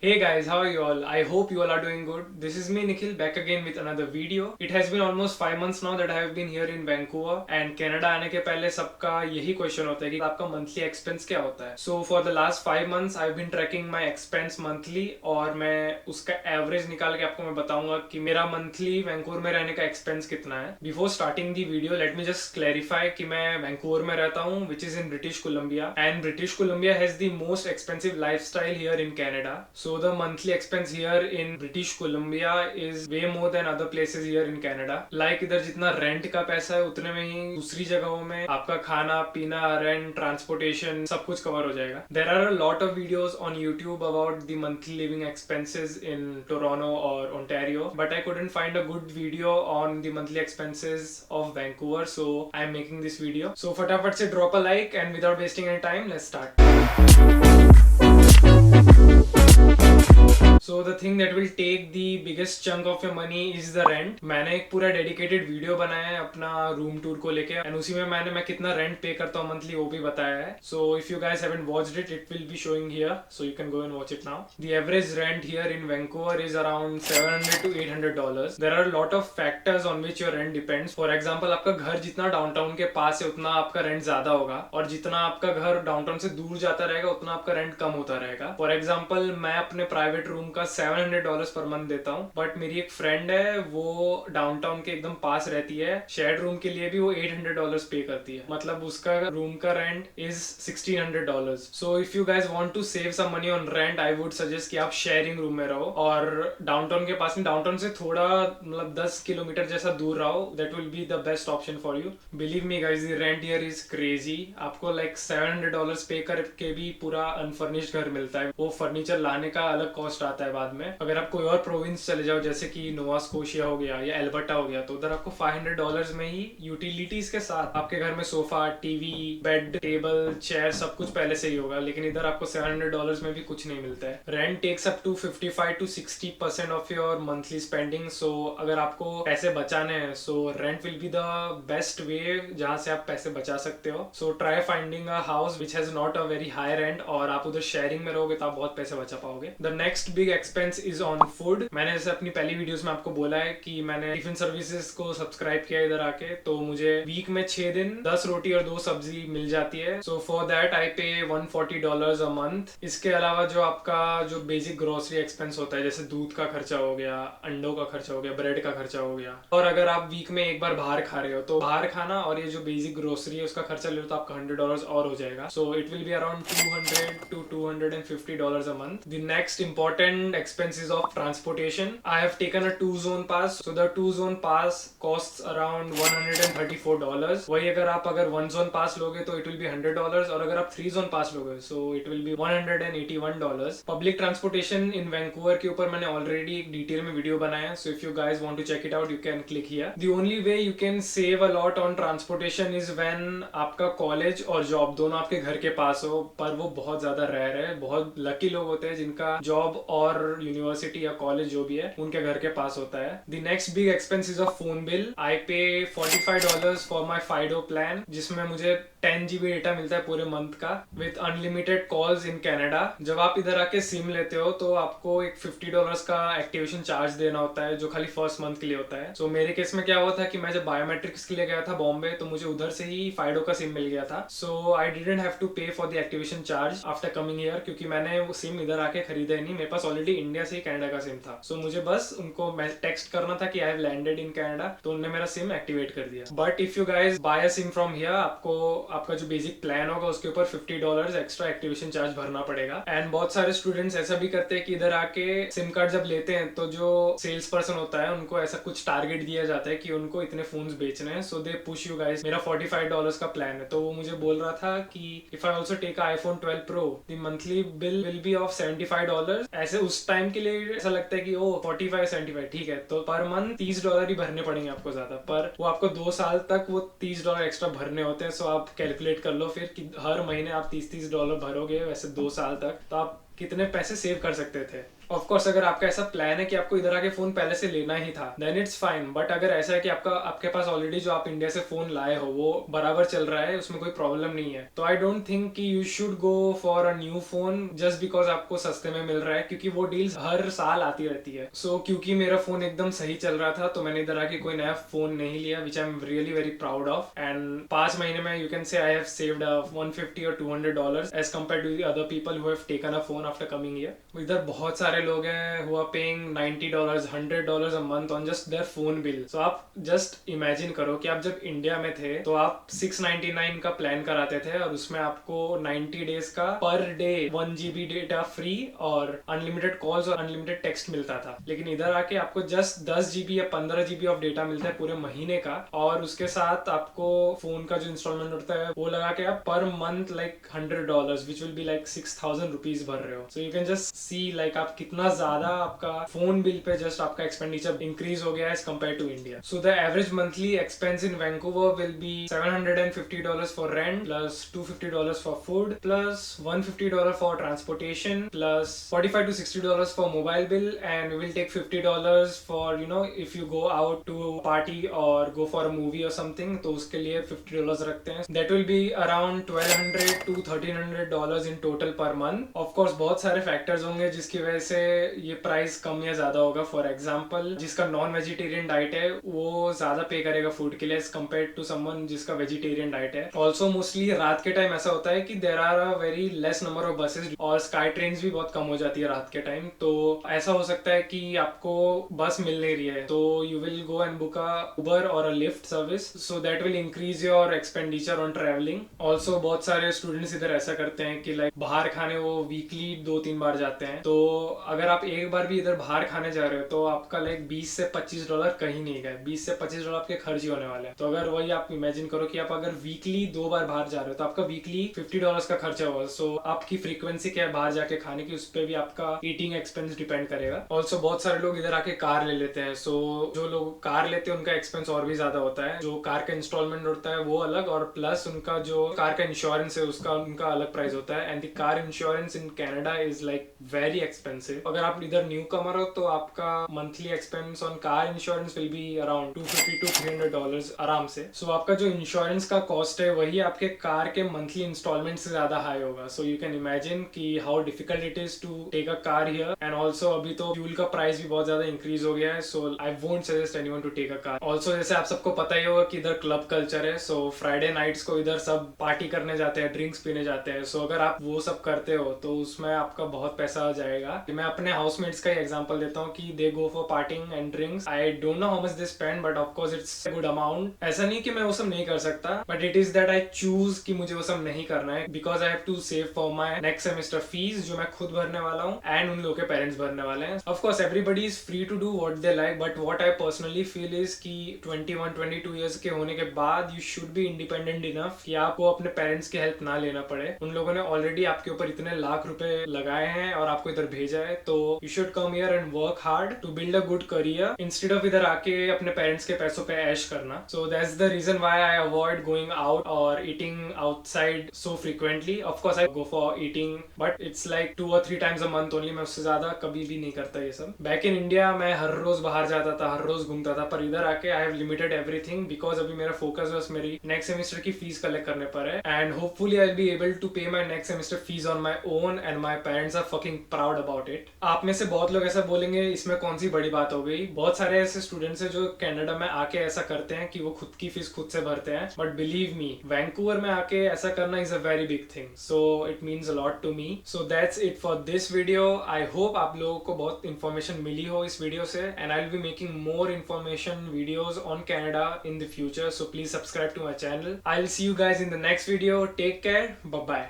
Hey guys, how are you all? I hope you all are doing good. This is me Nikhil back again with another video. It has been almost 5 months now that I have been here in Vancouver and Canada आने के पहले सबका यही question होता है कि आपका monthly expense क्या होता है. So for the last 5 months I've been tracking my expense monthly और मैं उसका एवरेज निकाल के आपको मैं बताऊंगा कि मेरा मंथली वैंकूवर में रहने का एक्सपेंस कितना है. Before starting the video let me just clarify कि मैं वैंकूवर में रहता हूँ which is in British Columbia and British Columbia has the most expensive lifestyle here in Canada. So the monthly expense here in British Columbia is way more than other places here in Canada. Like इधर जितना rent का पैसा है उतने में ही दूसरी जगहों में आपका खाना पीना रेंट ट्रांसपोर्टेशन सब कुछ कवर हो जाएगा. There are a lot of videos on YouTube about the monthly living expenses in Toronto or Ontario, but I couldn't find a good video on the monthly expenses of Vancouver, so I'm making this video. So फटाफट से drop a like and without wasting any time, let's start. So the thing that will take the biggest chunk of your money is the rent. मैंने एक पूरा dedicated video बनाया है अपना room tour को लेके एंड उसी में मैं कितना रेंट पे करता हूँ मंथली वो भी बताया है. So if you guys haven't watched it, it will be showing here, so you can go and watch it now. The average rent here in Vancouver is around $700 to $800. There are a lot of factors on which your rent depends. For example, आपका घर जितना downtown के पास है उतना आपका rent ज्यादा होगा और जितना आपका घर डाउनटाउन से दूर जाता रहेगा उतना आपका रेंट कम होता रहेगा. फॉर एग्जाम्पल मैं अपने प्राइवेट रूम का $700 पर मंथ देता हूँ, बट मेरी एक फ्रेंड है वो डाउनटाउन के एकदम पास रहती है, शेयर्ड रूम के लिए भी वो $800 पे करती है, मतलब उसका रूम का rent is $1600. So if you guys want to save some money on rent I would suggest कि आप शेयरिंग रूम में रहो और डाउनटाउन के पास में, डाउनटाउन से थोड़ा मतलब 10 किलोमीटर जैसा दूर रहो. That will be the best option for you. Believe me guys the rent here is crazy. आपको लाइक $700 पे करके भी पूरा अनफर्निश्ड घर मिलता है. वो फर्नीचर लाने का अलग कॉस्ट आता है बाद में. अगर आप कोई और प्रोविंस चले जाओ जैसे कि नोवा स्कोशिया हो गया या एल्बर्टा हो गया तो उधर आपको $500 में ही यूटिलिटीज के साथ आपके घर में sofa TV bed table chair सब कुछ पहले से ही होगा, लेकिन इधर आपको $700 में भी कुछ नहीं मिलता है. Rent takes up to 55 to 60% of your monthly spending. So अगर आपको पैसे बचाने हैं so rent will be the best way जहाँ से आप पैसे बचा सकते हो. सो try finding a house which has not a very high rent और आप उधर शेयरिंग में रहोगे तो आप बहुत पैसे बचा पाओगे. The next big expense is on food. मैंने जैसे अपनी पहली वीडियोस में आपको बोला है कि मैंने टिफिन सर्विसेज को सब्सक्राइब किया इधर आके, तो मुझे वीक में 6 दिन 10 रोटी और 2 सब्जी मिल जाती है. सो फॉर दैट आई पे $140 अ मंथ. इसके अलावा जो आपका जो बेसिक ग्रोसरी एक्सपेंस होता है जैसे दूध का खर्चा हो गया, अंडों का खर्चा हो गया, ब्रेड का खर्चा हो गया, और अगर आप वीक में एक बार बाहर खा रहे हो तो बाहर खाना और ये जो बेसिक ग्रोसरी है उसका खर्चा ले लो तो आपका $100 और हो जाएगा. So it will be around $200 to $250 a month. The next important expense is of transportation. I have taken a 2-zone pass. So the 2-zone pass costs around $134. वही अगर 1-zone pass लोगे तो it will be $100 और अगर आप 3-zone pass लोगे so it will be $181. Public transportation in Vancouver के ऊपर मैंने already एक डिटेल में वीडियो बनाया है, so if you guys want to check it out you can click here. The only way you can save a lot on transportation is when आपका college और job दोनों आपके घर के पास हो, पर वो बहुत ज्यादा रेयर है. बहुत लकी लोग होते हैं जिनका जॉब और यूनिवर्सिटी या कॉलेज जो भी है उनके घर के पास होता है. The next big expense is a phone bill. I pay $45 for my Fido plan जिसमें मुझे 10 GB डेटा मिलता है पूरे मंथ का with unlimited calls in Canada. जब आप इधर आके सिम लेते हो तो आपको एक $50 का एक्टिवेशन चार्ज देना होता है जो खाली फर्स्ट मंथ के लिए होता है. सो मेरे केस में क्या हुआ था कि मैं जब बायोमेट्रिक्स के लिए गया था बॉम्बे तो मुझे उधर से ही फाइडो का सिम मिल गया था. सो आई डिडंट हैव टू पे for the activation charge after coming here क्योंकि मैंने वो सिम इधर आके खरीदा ही नहीं. मेरे पास ऑलरेडी इंडिया से ही कनाडा का सिम था. सो मुझे बस उनको टेक्स्ट करना था कि I have landed in Canada तो उन्होंने मेरा सिम एक्टिवेट कर दिया. But if you guys buy a SIM from here आपको आपका जो बेसिक प्लान होगा उसके ऊपर $50 एक्स्ट्रा एक्टिवेशन चार्ज भरना पड़ेगा. एंड बहुत सारे स्टूडेंट्स ऐसा भी करते हैं कि इधर आके सिम कार्ड जब लेते हैं तो जो सेल्स पर्सन होता है उनको ऐसा कुछ टारगेट दिया जाता है कि उनको इतने फोन्स बेचने हैं. सो दे पुश यू गाइज. मेरा $45 का प्लान है तो वो मुझे बोल रहा था कि if I also take iPhone 12 Pro the monthly bill will be of $75. ऐसे उस टाइम के लिए ऐसा लगता है कि ओ 45-75 ठीक है तो पर मंथ $30 ही भरने पड़ेंगे आपको ज्यादा, पर वो आपको 2 साल तक वो $30 एक्स्ट्रा भरने होते हैं. सो आप कैलकुलेट कर लो फिर कि हर महीने आप $30 भरोगे वैसे 2 साल तक तो आप कितने पैसे सेव कर सकते थे। ऑफ कोर्स अगर आपका ऐसा प्लान है कि आपको इधर आके फोन पहले से लेना ही था, देन इट्स फाइन। बट अगर ऐसा है कि आपके पास ऑलरेडी जो आप इंडिया से फोन लाए हो वो बराबर चल रहा है, उसमें कोई प्रॉब्लम नहीं है, तो आई डोंट थिंक कि you should go for a new phone just because आपको सस्ते में मिल रहा है, क्योंकि वो डील्स हर साल आती रहती है। सो क्योंकि मेरा फोन एकदम सही चल रहा था तो मैंने इधर आके कोई नया फोन नहीं लिया, which I am really very proud of. And 5 महीने में you can say I have saved $150 or $200 as compare to the other people who have taken a phone after coming here. इधर बहुत सारे लोग हैं who are paying $90 $100 a month on just their phone bill. So आप just imagine करो कि आप जब इंडिया में थे तो आप 699 का प्लान कराते थे और उसमें आपको 90 डेज का per day 1 GB data free और अनलिमिटेड कॉल्स और अनलिमिटेड टेक्स्ट मिलता था। लेकिन इधर आके आपको जस्ट 10 GB या 15 GB ऑफ डेटा मिलता है पूरे महीने का, और उसके साथ आपको फोन का जो इंस्टॉलमेंट होता है वो लगा के आप पर month like $100 which will be like 6,000 rupees भर रहे हो। So you can just see like आप कितना ज्यादा आपका फोन बिल पे जस्ट आपका एक्सपेंडिचर इंक्रीज हो गया as compare to India. So the average monthly expense in Vancouver will be $750 for rent, plus $250 for food, plus $150 for transportation, plus $45 to $60 for mobile bill, and we will take $50 for, you know, if you go out to party or go for a movie or something, तो उसके लिए $50 रखते हैं। That will be around $1,200 to $1,300 in total per month. Of course बहुत सारे factors होंगे जिसकी वजह से ये प्राइस कम या ज्यादा होगा। फॉर एग्जाम्पल जिसका नॉन वेजिटेरियन डाइट है वो ज्यादा पे करेगा फूड के लिए एज कम्पेयर टू समवन जिसका वेजिटेरियन डाइट है। ऑल्सो मोस्टली रात के टाइम ऐसा होता है कि there are a very less number of buses और स्काई ट्रेन भी बहुत कम हो जाती है रात के टाइम, तो ऐसा हो सकता है कि आपको बस मिल नहीं रही है तो you will go and book a Uber और a lift service, so that will increase your expenditure on travelling. Also बहुत सारे स्टूडेंट्स इधर ऐसा करते हैं कि लाइक बाहर खाने वो वीकली 2-3 बार जाते हैं, तो अगर आप एक बार भी इधर बाहर खाने जा रहे हो तो आपका लाइक $20 से $25 कहीं नहीं गए, $20 से $25 आपके खर्च ही होने वाले हैं। तो अगर वही आप इमेजिन करो कि आप अगर वीकली 2 बार बाहर जा रहे हो तो आपका वीकली $50 का खर्चा होगा। सो आपकी फ्रीक्वेंसी क्या है बाहर जाके खाने की, उस पर भी आपका ईटिंग एक्सपेंस डिपेंड करेगा। ऑल्सो बहुत सारे लोग इधर आके कार ले लेते हैं, सो जो लोग कार लेते हैं उनका एक्सपेंस और भी ज्यादा होता है। जो कार का इंस्टॉलमेंट होता है वो अलग, और प्लस उनका जो कार का इंश्योरेंस है उसका उनका अलग प्राइस होता है। And the car insurance in Canada is like very expensive. अगर आप इधर न्यू कमर हो तो आपका monthly expense on car insurance will be around $250 to $300 आराम से। सो आपका जो इंश्योरेंस का कॉस्ट है वही आपके कार के मंथली इंस्टॉलमेंट से ज्यादा हाई होगा। सो यू कैन इमेजिन कि how difficult it is to take a car here. And also अभी तो फ्यूल का प्राइस भी बहुत ज्यादा इंक्रीज हो गया है, so I won't suggest anyone to take a car. Also जैसे आप सबको पता ही होगा कि इधर क्लब कल्चर है, सो फ्राइडे नाइट्स को इधर सब पार्टी करने जाते हैं, ड्रिंक्स पीने जाते हैं। सो अगर आप वो सब करते हो तो उसमें आपका बहुत पैसा आ जाएगा। मैं अपने हाउसमेट्स का ही एग्जांपल देता हूँ कि they go for partying and drinks. I don't know how much they spend, but of course it's a good amount. ऐसा नहीं कि मैं वो सब नहीं कर सकता, but it is that I choose कि मुझे वो सब नहीं करना है, because I have to save for my next semester fees जो मैं खुद भरने वाला हूँ एंड उन लोगों के पेरेंट्स भरने वाले हैं। Of course everybody is free to do what they like, but what I personally feel is कि 21-22 ईयर्स के होने के बाद you should be independent enough कि आपको अपने पेरेंट्स की हेल्प ना लेना पड़े। उन लोगों ने ऑलरेडी आपके ऊपर इतने लाख रुपए लगाए हैं और आपको इधर भेजा है, तो you should come here and work hard to build a good career instead of इधर आके अपने पेरेंट्स के पैसों पे ऐश करना। So that's the reason why I avoid going out और eating outside so frequently. Of course I go for eating, but it's like 2 or 3 times a month only. मैं उससे ज्यादा कभी भी नहीं करता ये सब। बैक इन इंडिया मैं हर रोज बाहर जाता था, हर रोज घूमता था, पर इधर आके I have limited everything because अभी मेरा फोकस बस मेरी नेक्स्ट सेमेस्टर की फीस कलेक्ट करने पर है। And hopefully I will be able to pay my next semester fees on my own and my parents are fucking proud about it. आप में से बहुत लोग ऐसा बोलेंगे इसमें कौन सी बड़ी बात हो गई। बहुत सारे ऐसे स्टूडेंट्स हैं जो कनाडा में आके ऐसा करते हैं कि वो खुद की फीस खुद से भरते हैं, बट बिलीव मी वैंकूवर में आके ऐसा करना is a very big thing. So it means a lot to me. So that's it for this video. I hope आप लोगों को बहुत इंफॉर्मेशन मिली हो इस वीडियो से, and I will be making more information videos on Canada in the future, so please subscribe to my channel. I'll see you guys in the next video. Take care. Bye bye.